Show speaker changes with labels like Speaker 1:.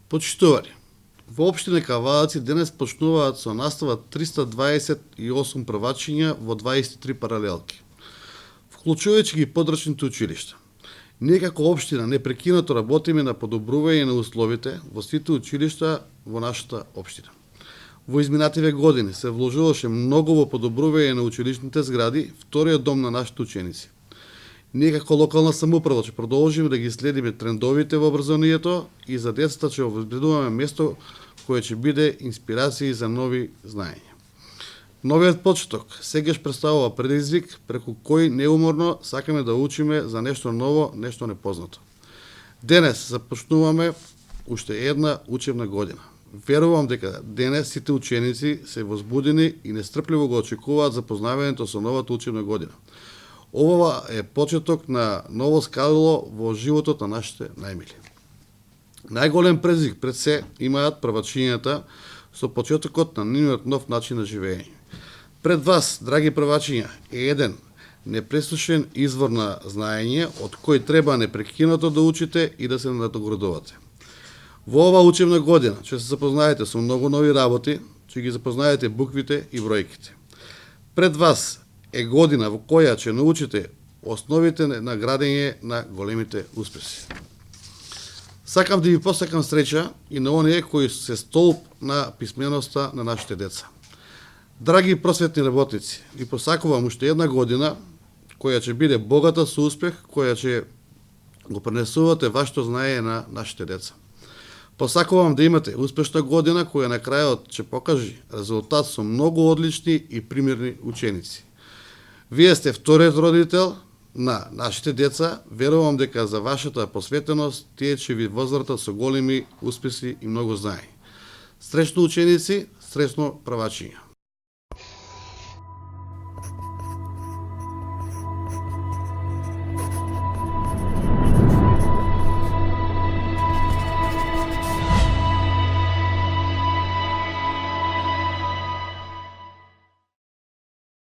Speaker 1: Почитувани, во општина Кавадаци денес почнуваат со настава 328 првачиња во 23 паралелки, вклучувајќи ги подрачните училишта. Ние како општина непрекинато работиме на подобрување на условите во сите училишта во нашата општина. Во изминативе години се вложуваше многу во подобрување на училишните згради, вториот дом на нашите ученици. Ние како локална самоуправа ќе продолжиме да ги следиме трендовите во образованието и за децата ќе обезбедуваме место кое ќе биде инспирација за нови знаења. Новиот почеток сегаш представува предизвик преку кој неуморно сакаме да учиме за нешто ново, нешто непознато. Денес започнуваме уште една учебна година. Верувам дека денес сите ученици се возбудени и нестрпливо го очекуваат запознавањето со новата учебна година. Ова е почеток на ново скалило во животот на нашите најмили. Најголем предизвик пред се имаат првачињата со почетокот на нивниот нов начин на живење. Пред вас, драги првачиња, е еден непресушен извор на знаење од кој треба непрекинато да учите и да се надоградувате. Во оваа учебна година ќе се запознаете со многу нови работи, ќе ги запознаете буквите и бројките. Пред вас е година во која ќе научите основите на градење на големите успеси. Сакам да ви посакам среќа и на оние кои се столб на писменоста на нашите деца. Драги просветни работници, ви посакувам уште една година која ќе биде богата со успех, која ќе го пренесувате вашето знаење на нашите деца. Посакувам да имате успешна година која на крајот ќе покажи резултат со многу одлични и примерни ученици. Вие сте вториот родител на нашите деца, верувам дека за вашата посветеност тие ќе ви возвратат со големи успеси и многу знаење. Среќно ученици, среќно првачиња.